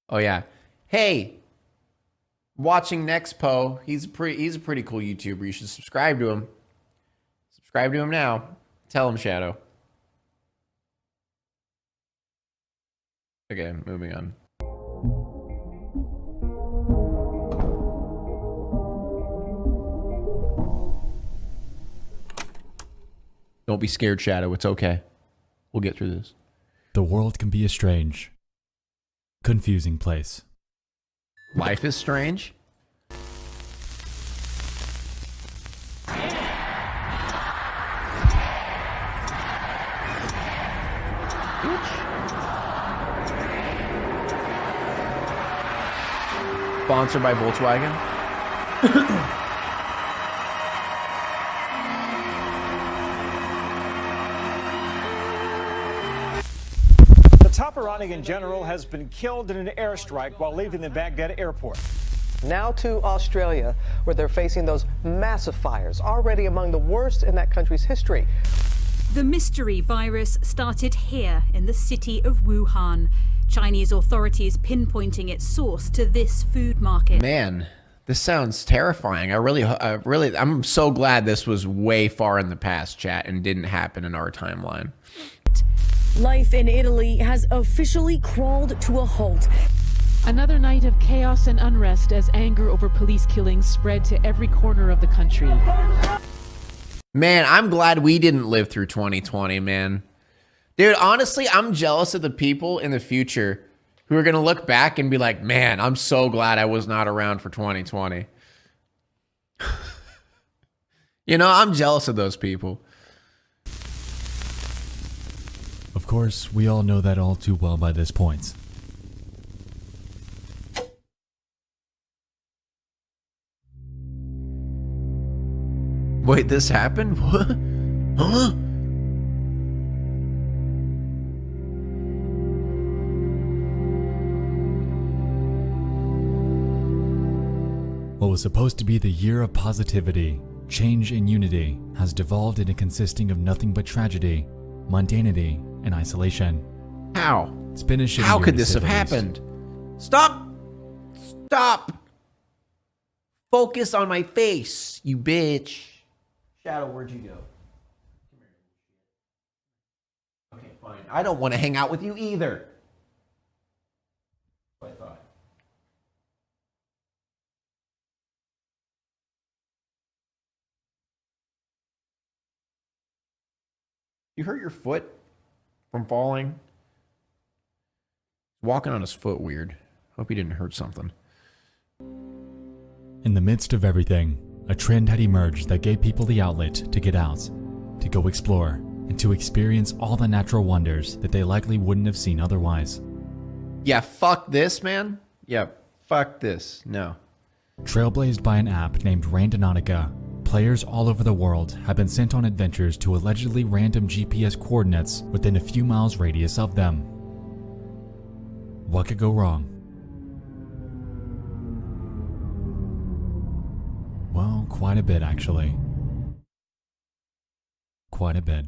Oh yeah. Hey, watching Nexpo. He's a pretty cool YouTuber. You should subscribe to him. Subscribe to him now. Tell him, Shadow. Okay, moving on. Don't be scared, Shadow. It's okay. We'll get through this. The world can be a strange, confusing place. Life is strange. Sponsored by Volkswagen. The top Iranian general has been killed in an airstrike while leaving the Baghdad airport. Now to Australia, where they're facing those massive fires, already among the worst in that country's history. The mystery virus started here in the city of Wuhan. Chinese authorities pinpointing its source to this food market. Man, this sounds terrifying. I'm so glad this was way far in the past, chat, and didn't happen in our timeline. Life in Italy has officially crawled to a halt. Another night of chaos and unrest as anger over police killings spread to every corner of the country. Man, I'm glad we didn't live through 2020, man. Dude, honestly, I'm jealous of the people in the future who are going to look back and be like, man, I'm so glad I was not around for 2020. You know, I'm jealous of those people. Of course, we all know that all too well by this point. Wait, this happened? What? Huh? What was supposed to be the year of positivity, change, and unity has devolved into consisting of nothing but tragedy, mundanity, and isolation. How? It's been a shitty How year, could to this say have the least. happened? Stop! Stop! Focus on my face, you bitch. Shadow, where'd you go? Okay, fine. I don't want to hang out with you either. I thought. You hurt your foot from falling? Walking on his foot weird. Hope he didn't hurt something. In the midst of everything, a trend had emerged that gave people the outlet to get out, to go explore, and to experience all the natural wonders that they likely wouldn't have seen otherwise. Yeah, fuck this, man. Yeah, fuck this. No. Trailblazed by an app named Randonautica, players all over the world have been sent on adventures to allegedly random GPS coordinates within a few miles radius of them. What could go wrong? Well, quite a bit actually. Quite a bit.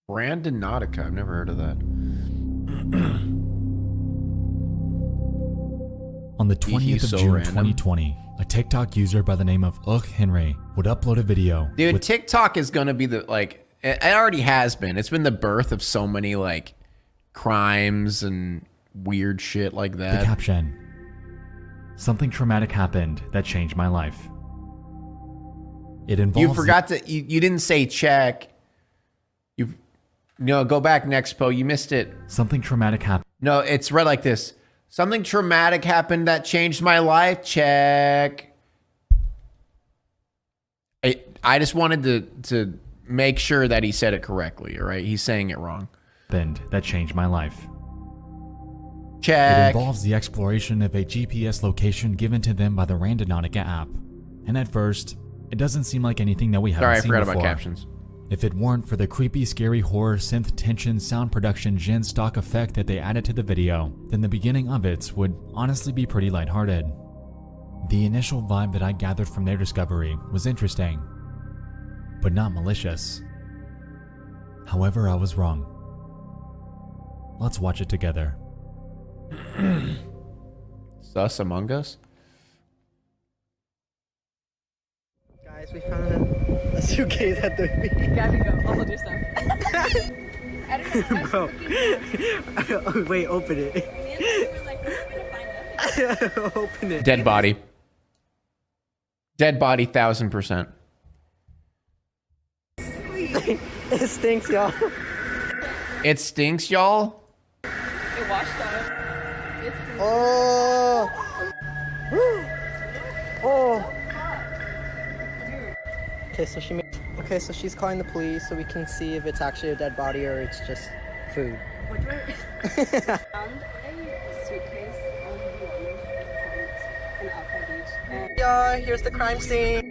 Randonautica. I've never heard of that. On the 20th of so June random. 2020, a TikTok user by the name of Henry would upload a video. Dude, TikTok is gonna be the, like, it already has been. It's been the birth of so many, like, crimes and weird shit like The that. caption: something traumatic happened that changed my life. It involves You forgot to, you didn't say check. No, go back, Nexpo. You missed it. something traumatic happened. No, it's read like this. Something traumatic happened that changed my life. Check. I just wanted to make sure that he said it correctly, all right? He's saying it wrong. That changed my life. It Check. involves the exploration of a GPS location given to them by the Randonautica app. And at first, it doesn't seem like anything that we haven't Sorry, I seen forgot before. about captions. If it weren't for the creepy, scary horror synth tension sound production gen stock effect that they added to the video, then the beginning of it would honestly be pretty lighthearted. The initial vibe that I gathered from their discovery was interesting, but not malicious. However, I was wrong. Let's watch it together. Sus Among Us? Guys, we found a suitcase at the beach. Gabby, go. I'll hold your stuff. I don't know. Bro. Oh, wait, open it. Open it. Dead body. Dead body, 1000%. It stinks, y'all. It stinks, y'all? It washed up. It's Oh. Oh. Okay, so she's calling the police so we can see if it's actually a dead body or it's just food. found a suitcase on the beach in Alpine Beach. And Yeah, here's the crime scene.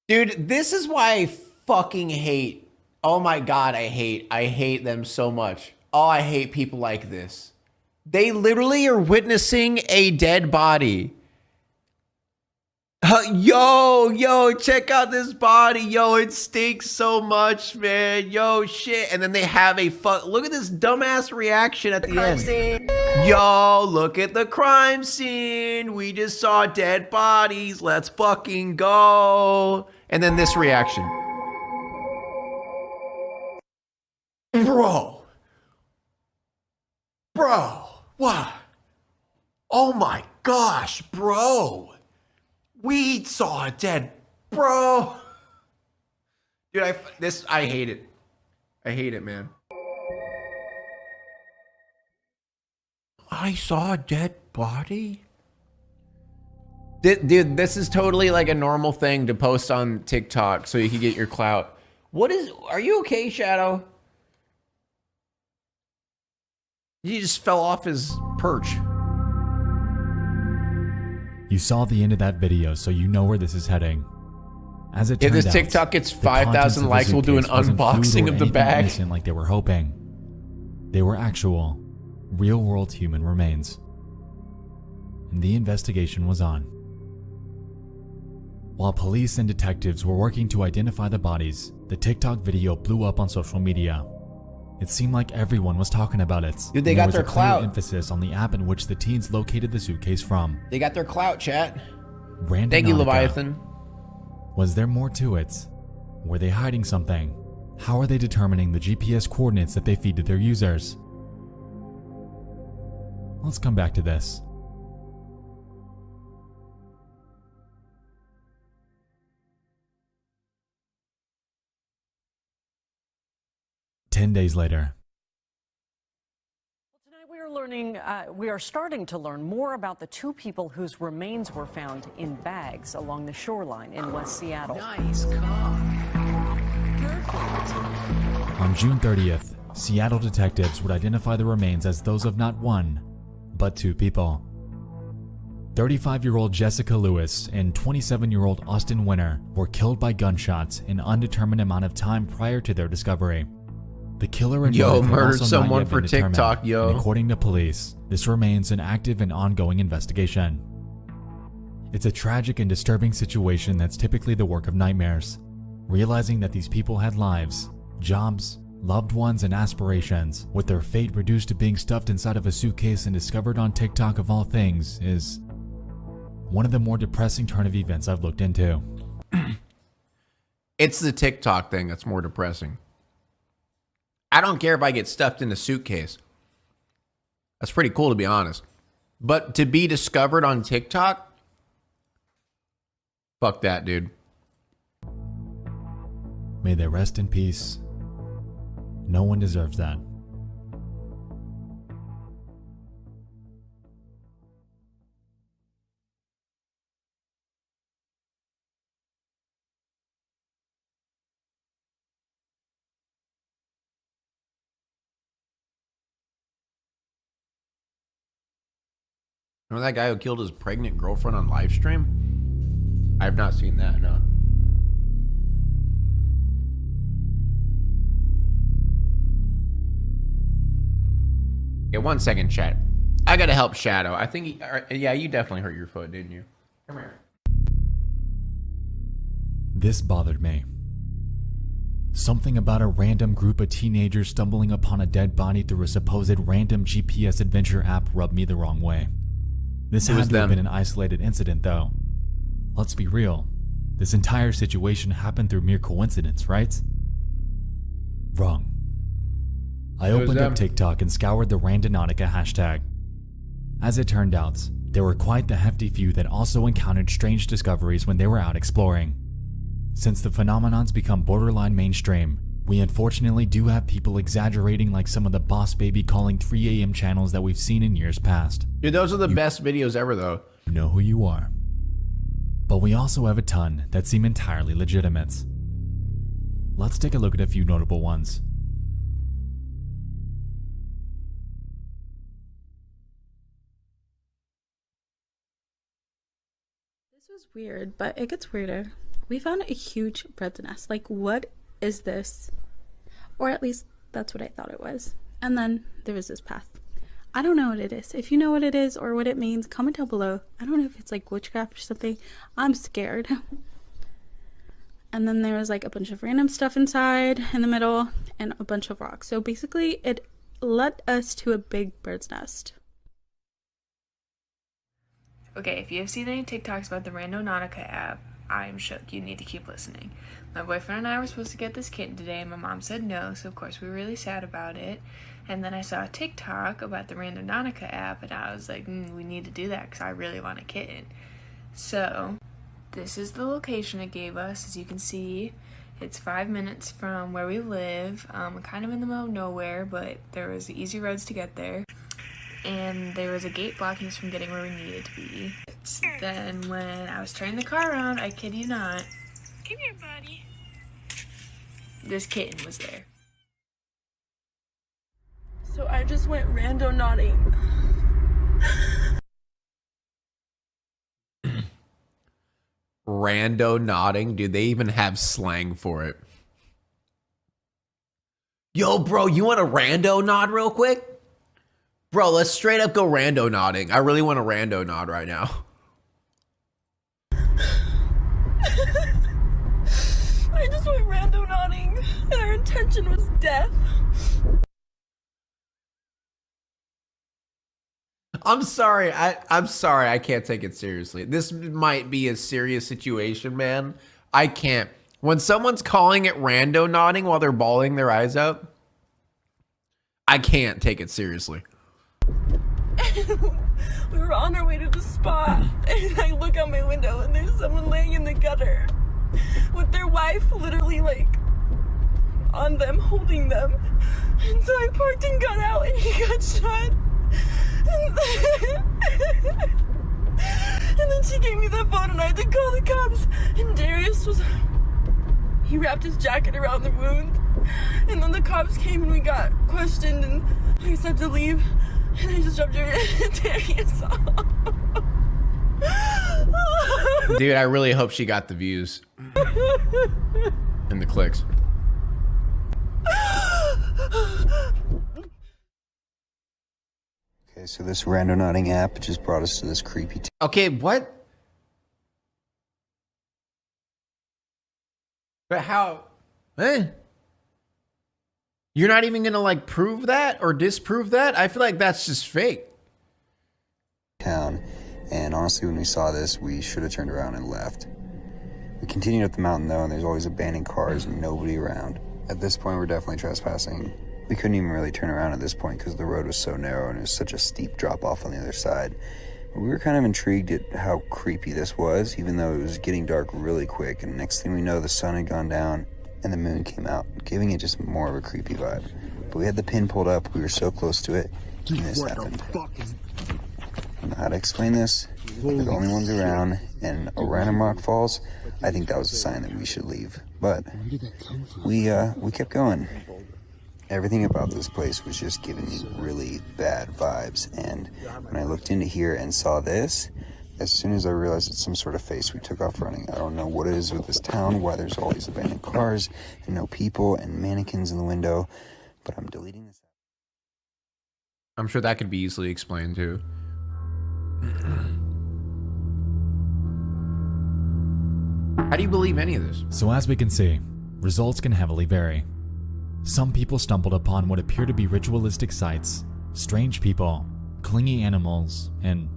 Dude, this is why I fucking hate. Oh my god, I hate them so much. Oh, I hate people like this. They literally are witnessing a dead body. Yo, check out this body. Yo, it stinks so much, man. Yo, shit. And then they have a look at this dumbass reaction at the Crime end. scene. Yo, look at the crime scene. We just saw dead bodies. Let's fucking go. And then this reaction. Bro. What? Oh my gosh, bro. We saw a dead bro. Dude, I hate it. I hate it, man. I saw a dead body? Dude, this is totally like a normal thing to post on TikTok so you can get your clout. Are you okay, Shadow? He just fell off his perch. You saw the end of that video, so you know where this is heading. As it If turned this out, TikTok gets the contents 5,000 of the likes, we'll do an suitcase wasn't food unboxing or of the anything bag. innocent like they were hoping. They were actual, real-world human remains. And the investigation was on. While police and detectives were working to identify the bodies, the TikTok video blew up on social media. It seemed like everyone was talking about it. Dude, they and got there was their a clear clout. emphasis on the app in which the teens located the suitcase from. They got their clout, chat. Randonautica. Thank you, Leviathan. Was there more to it? Were they hiding something? How are they determining the GPS coordinates that they feed to their users? Let's come back to this. Ten days later. Tonight we are starting to learn more about the two people whose remains were found in bags along the shoreline in West Seattle. Nice car. On June 30th, Seattle detectives would identify the remains as those of not one, but two people. 35-year-old Jessica Lewis and 27-year-old Austin Winter were killed by gunshots an undetermined amount of time prior to their discovery. The killer and motive have murdered also not someone yet for been determined, TikTok, yo. and according to police, this remains an active and ongoing investigation. It's a tragic and disturbing situation that's typically the work of nightmares. Realizing that these people had lives, jobs, loved ones, and aspirations, with their fate reduced to being stuffed inside of a suitcase and discovered on TikTok of all things, is one of the more depressing turn of events I've looked into. It's the TikTok thing that's more depressing. I don't care if I get stuffed in a suitcase. That's pretty cool, to be honest. But to be discovered on TikTok? Fuck that, dude. May they rest in peace. No one deserves that. Remember that guy who killed his pregnant girlfriend on live stream? I have not seen that, no. Okay, 1 second, chat. I gotta help Shadow. I think yeah, you definitely hurt your foot, didn't you? Come here. This bothered me. Something about a random group of teenagers stumbling upon a dead body through a supposed random GPS adventure app rubbed me the wrong way. This had to have been an isolated incident though. Let's be real. This entire situation happened through mere coincidence, right? Wrong. I opened up TikTok and scoured the Randonautica hashtag. As it turned out, there were quite the hefty few that also encountered strange discoveries when they were out exploring. Since the phenomenon's become borderline mainstream, we unfortunately do have people exaggerating like some of the Boss Baby calling 3 a.m. channels that we've seen in years past. Dude, those are the best videos ever though. You know who you are. But we also have a ton that seem entirely legitimate. Let's take a look at a few notable ones. This was weird, but it gets weirder. We found a huge bird's nest. Like, what is this? Or at least that's what I thought it was. And then there was this path. I don't know what it is. If you know what it is or what it means, comment down below. I don't know if it's like witchcraft or something. I'm scared. And then there was like a bunch of random stuff inside in the middle and a bunch of rocks. So basically it led us to a big bird's nest. Okay, if you have seen any TikToks about the Randonautica app, I'm shook. You need to keep listening. My boyfriend and I were supposed to get this kitten today, and my mom said no, so of course we were really sad about it. And then I saw a TikTok about the Randonautica app, and I was like, we need to do that because I really want a kitten. So, this is the location it gave us. As you can see, it's 5 minutes from where we live. Kind of in the middle of nowhere, but there was easy roads to get there. And there was a gate blocking us from getting where we needed to be. Then when I was turning the car around, I kid you not, come here, buddy, this kitten was there. So I just went randonauting. Randonauting? Dude, they even have slang for it. Yo, bro, you want a randonaut real quick? Bro, let's straight up go randonauting. I really want a randonaut right now. I just went randonauting, and our intention was death. I'm sorry. I'm sorry. I can't take it seriously. This might be a serious situation, man. I can't. When someone's calling it randonauting while they're bawling their eyes out, I can't take it seriously. We were on our way to the spot, and I look out my window, and there's someone laying in the gutter with their wife literally like on them, holding them. And so I parked and got out, and he got shot. And then she gave me the phone, and I had to call the cops. And Darius he wrapped his jacket around the wound. And then the cops came, and we got questioned, and I just had to leave. And I just dropped Darius off. Dude, I really hope she got the views and the clicks. Okay, so this randonauting app just brought us to this creepy... Okay, what? But how? Eh? You're not even gonna like prove that or disprove that? I feel like that's just fake. Town, and honestly, when we saw this, we should have turned around and left. We continued up the mountain though, and there's always abandoned cars and nobody around. At this point, we're definitely trespassing. We couldn't even really turn around at this point because the road was so narrow and it was such a steep drop off on the other side. But we were kind of intrigued at how creepy this was, even though it was getting dark really quick, and next thing we know, the sun had gone down and the moon came out, giving it just more of a creepy vibe. But we had the pin pulled up, we were so close to it, and this happened. I don't know how to explain this. We're the only ones around, and a random rock falls. I think that was a sign that we should leave. But we kept going. Everything about this place was just giving me really bad vibes, and when I looked into here and saw this, as soon as I realized it's some sort of face, we took off running. I don't know what it is with this town, why there's all these abandoned cars and no people and mannequins in the window, but I'm deleting this. I'm sure that could be easily explained too. How do you believe any of this? So as we can see, results can heavily vary. Some people stumbled upon what appear to be ritualistic sites, strange people, clingy animals, and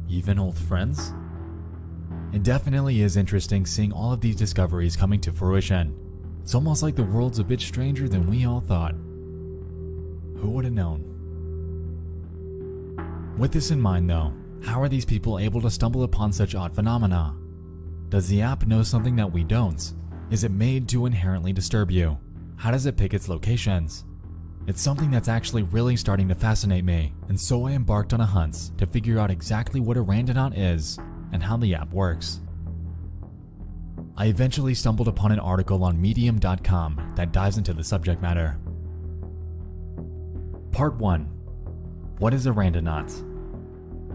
even old friends. It definitely is interesting seeing all of these discoveries coming to fruition. It's almost like the world's a bit stranger than we all thought. Who would have known? With this in mind though, how are these people able to stumble upon such odd phenomena? Does the app know something that we don't? Is it made to inherently disturb you? How does it pick its locations? It's something that's actually really starting to fascinate me, and so I embarked on a hunt to figure out exactly what a randonaut is and how the app works. I eventually stumbled upon an article on medium.com that dives into the subject matter. Part 1. What is a randonaut?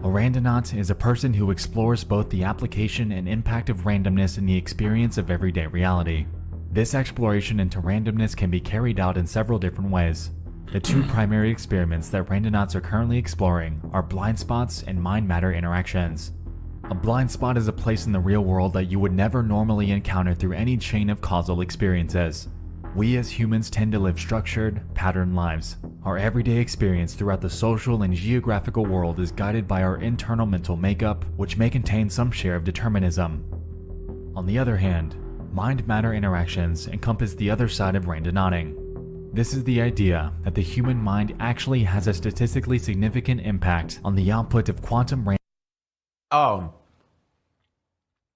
A randonaut is a person who explores both the application and impact of randomness in the experience of everyday reality. This exploration into randomness can be carried out in several different ways. The two primary experiments that randonauts are currently exploring are blind spots and mind-matter interactions. A blind spot is a place in the real world that you would never normally encounter through any chain of causal experiences. We as humans tend to live structured, patterned lives. Our everyday experience throughout the social and geographical world is guided by our internal mental makeup, which may contain some share of determinism. On the other hand, mind-matter interactions encompass the other side of randonauting. This is the idea that the human mind actually has a statistically significant impact on the output of quantum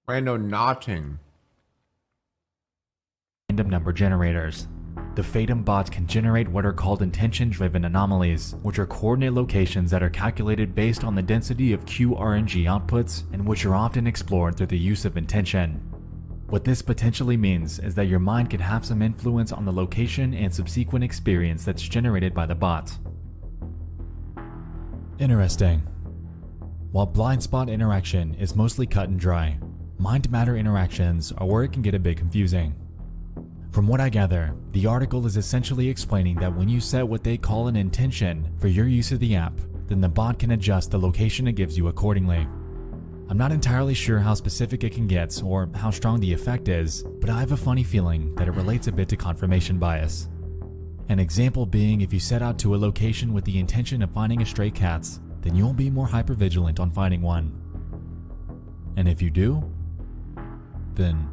Randonauting. Random number generators. The Fatum bot can generate what are called intention-driven anomalies, which are coordinate locations that are calculated based on the density of QRNG outputs and which are often explored through the use of intention. What this potentially means is that your mind can have some influence on the location and subsequent experience that's generated by the bot. Interesting. While blind spot interaction is mostly cut and dry, mind-matter interactions are where it can get a bit confusing. From what I gather, the article is essentially explaining that when you set what they call an intention for your use of the app, then the bot can adjust the location it gives you accordingly. I'm not entirely sure how specific it can get or how strong the effect is, but I have a funny feeling that it relates a bit to confirmation bias. An example being, if you set out to a location with the intention of finding a stray cat, then you'll be more hypervigilant on finding one. And if you do, then,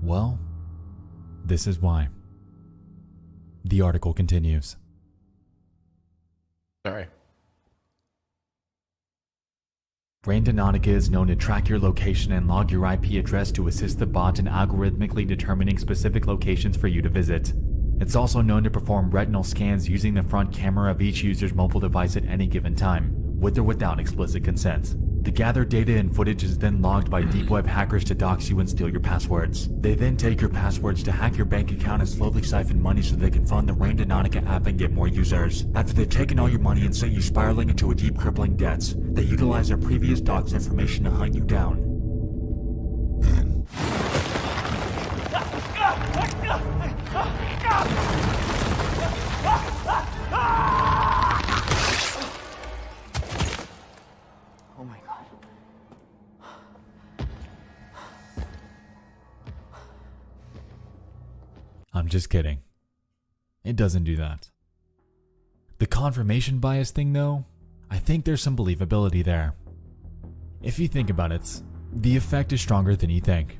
well, this is why. The article continues. Sorry. Randonautica is known to track your location and log your IP address to assist the bot in algorithmically determining specific locations for you to visit. It's also known to perform retinal scans using the front camera of each user's mobile device at any given time, with or without explicit consent. The gathered data and footage is then logged by deep web hackers to dox you and steal your passwords. They then take your passwords to hack your bank account and slowly siphon money so they can fund the Randonautica app and get more users. After they've taken all your money and sent you spiraling into a deep crippling debt, they utilize their previous docs information to hunt you down. Oh my God. I'm just kidding. It doesn't do that. The confirmation bias thing though, I think there's some believability there. If you think about it, the effect is stronger than you think.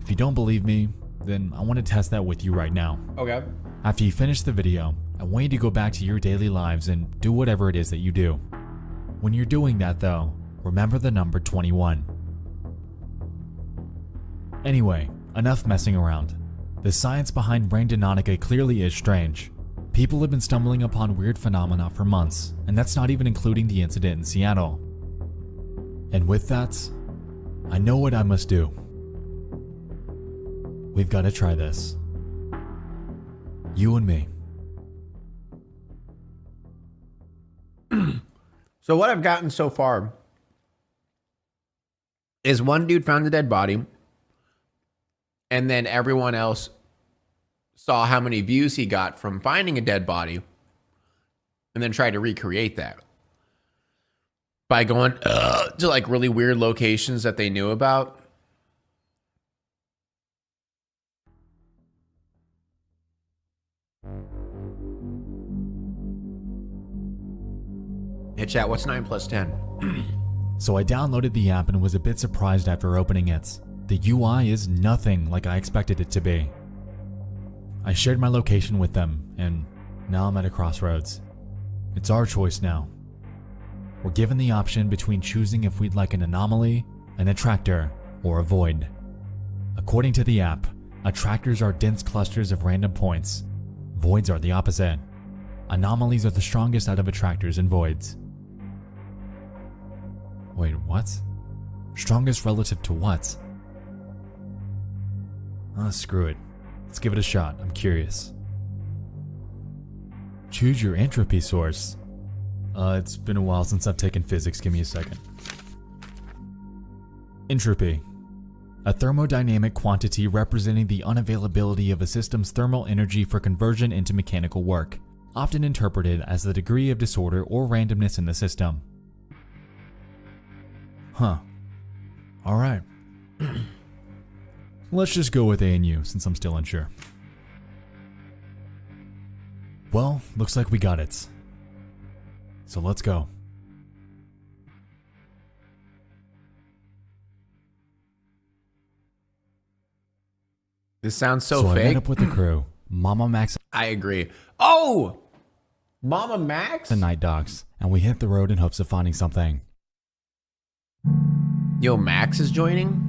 If you don't believe me, then I want to test that with you right now. Okay. After you finish the video, I want you to go back to your daily lives and do whatever it is that you do. When you're doing that though, remember the number 21. Anyway, enough messing around. The science behind Randonautica clearly is strange. People have been stumbling upon weird phenomena for months, and that's not even including the incident in Seattle. And with that, I know what I must do. We've got to try this. You and me. So what I've gotten so far is one dude found a dead body, and then everyone else saw how many views he got from finding a dead body, and then tried to recreate that by going to like really weird locations that they knew about. Hey chat, what's 9 plus 10? So I downloaded the app and was a bit surprised after opening it. The UI is nothing like I expected it to be. I shared my location with them, and now I'm at a crossroads. It's our choice now. We're given the option between choosing if we'd like an anomaly, an attractor, or a void. According to the app, attractors are dense clusters of random points. Voids are the opposite. Anomalies are the strongest out of attractors and voids. Wait, what? Strongest relative to what? Screw it. Let's give it a shot. I'm curious. Choose your entropy source. It's been a while since I've taken physics. Give me a second. Entropy. A thermodynamic quantity representing the unavailability of a system's thermal energy for conversion into mechanical work, often interpreted as the degree of disorder or randomness in the system. Huh. Alright. Let's just go with ANU since I'm still unsure. Well, looks like we got it. So let's go. This sounds so I fake. met up with the crew, Mama Max. I agree. Oh! Mama Max? The night dogs, and we hit the road in hopes of finding something. Yo, Max is joining?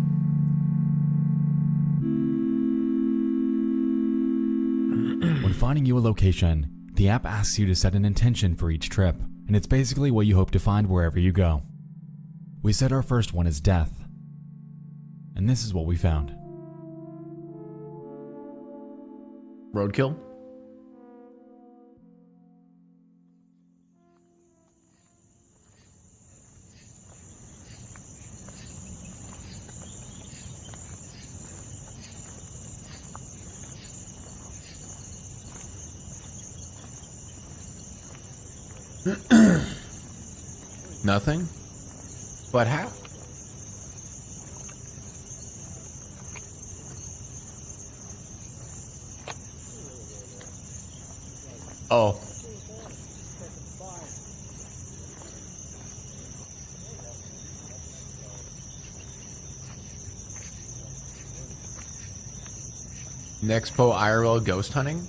When finding you a location, the app asks you to set an intention for each trip, and it's basically what you hope to find wherever you go. We set our first one as death, and this is what we found. Roadkill? Nothing? But how? Oh. Nexpo IRL ghost hunting?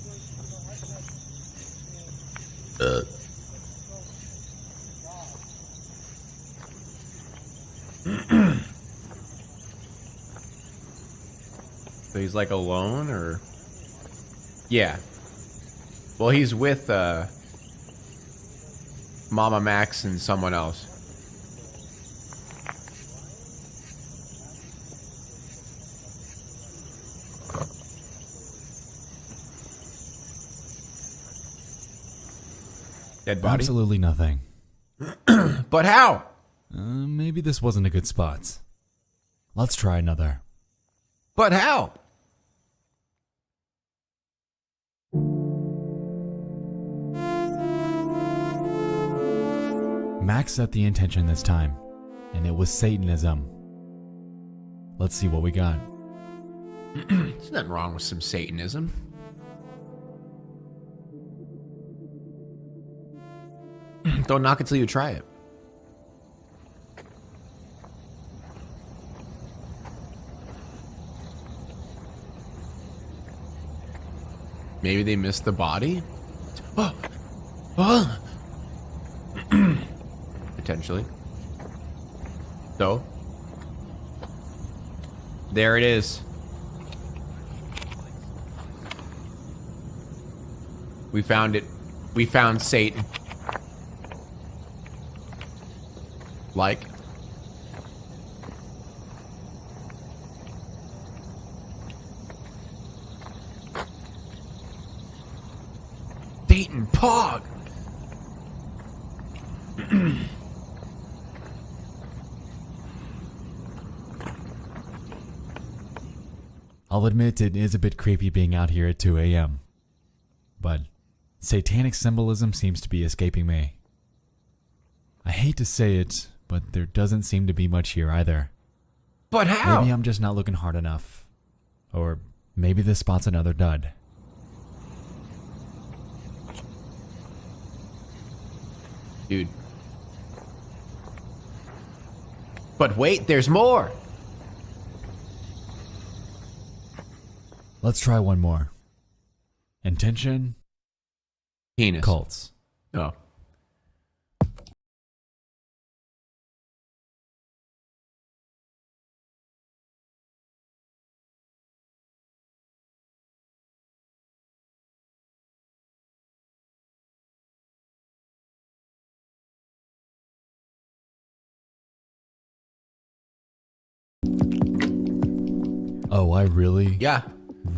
So he's like alone, or? Yeah. Well, he's with Mama Max and someone else. Dead body? Absolutely nothing. But how? Maybe this wasn't a good spot. Let's try another. But how? Max set the intention this time, and it was Satanism. Let's see what we got. There's nothing wrong with some Satanism. Don't knock it till you try it. Maybe they missed the body? Oh! Oh! Potentially. So? There it is. We found it. We found Satan. Like. Satan Pog. I'll admit it is a bit creepy being out here at 2 a.m. But satanic symbolism seems to be escaping me. I hate to say it, but there doesn't seem to be much here either. But how? Maybe I'm just not looking hard enough. Or maybe this spot's another dud. Dude, But wait, there's more. Let's try one more. Intention? Penis. Cults. Oh. Oh, I really? Yeah.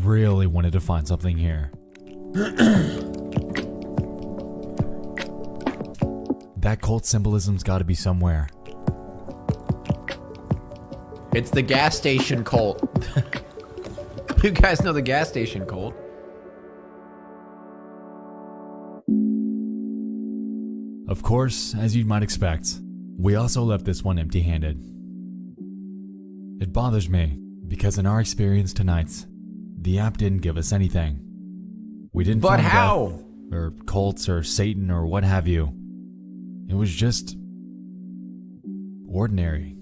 Really wanted to find something here. That cult symbolism's got to be somewhere. It's the gas station cult. You guys know the gas station cult. Of course, as you might expect, we also left this one empty-handed. It bothers me, because in our experience tonight, the app didn't give us anything. We didn't But find how? death, or cults, or Satan, or what have you. It was just ordinary.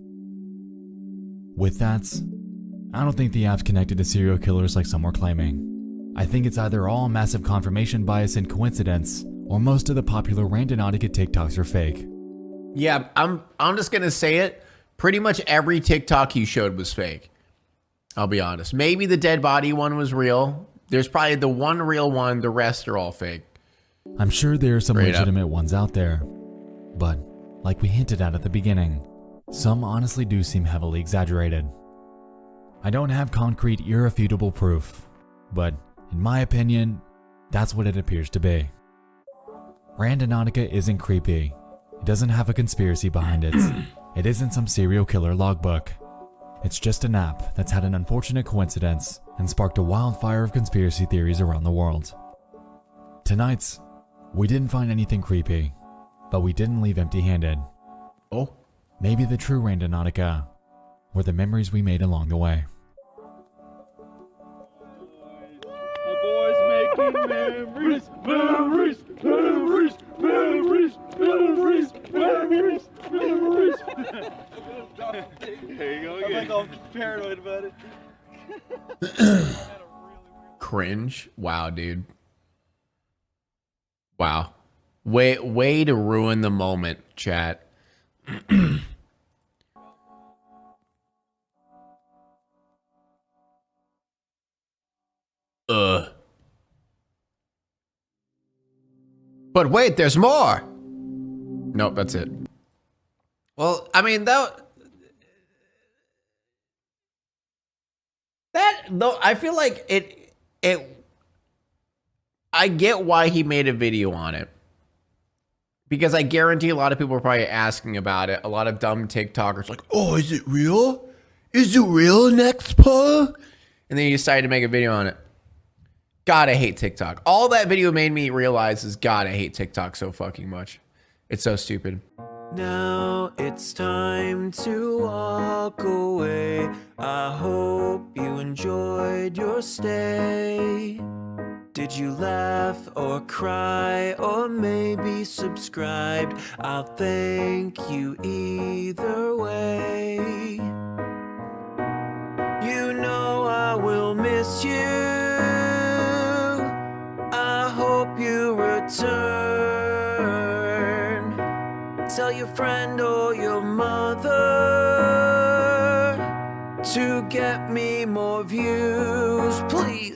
With that, I don't think the app's connected to serial killers like some were claiming. I think it's either all massive confirmation bias and coincidence, or most of the popular Randonautica TikToks are fake. Yeah, I'm just gonna say it. Pretty much every TikTok you showed was fake. I'll be honest. Maybe the dead body one was real. There's probably the one real one. The rest are all fake. I'm sure there are some Straight legitimate ones out there. But, like we hinted at the beginning, some honestly do seem heavily exaggerated. I don't have concrete, irrefutable proof, but in my opinion, that's what it appears to be. Randonautica isn't creepy. It doesn't have a conspiracy behind it. It isn't some serial killer logbook. It's just an app that's had an unfortunate coincidence and sparked a wildfire of conspiracy theories around the world. Tonight, we didn't find anything creepy, but we didn't leave empty-handed. Oh? Maybe the true Randonautica were the memories we made along the way. The boys making memories, memories, memories, memories, memories, memories, memories. There you go again. I'm like all paranoid about it. Cringe. Wow, dude. Wow. Way to ruin the moment, chat. But wait, there's more. Nope, that's it. Well, I mean, that though, I feel like I get why he made a video on it. Because I guarantee a lot of people are probably asking about it. A lot of dumb TikTokers like, oh, is it real? Is it real, Nexpo? And then he decided to make a video on it. God, I hate TikTok. All that video made me realize is, God, I hate TikTok so fucking much. It's so stupid. Now it's time to walk away. I hope you enjoyed your stay. Did you laugh or cry or maybe subscribed? I'll thank you either way. You know I will miss you. I hope you return. Tell your friend or your mother to get me more views, please.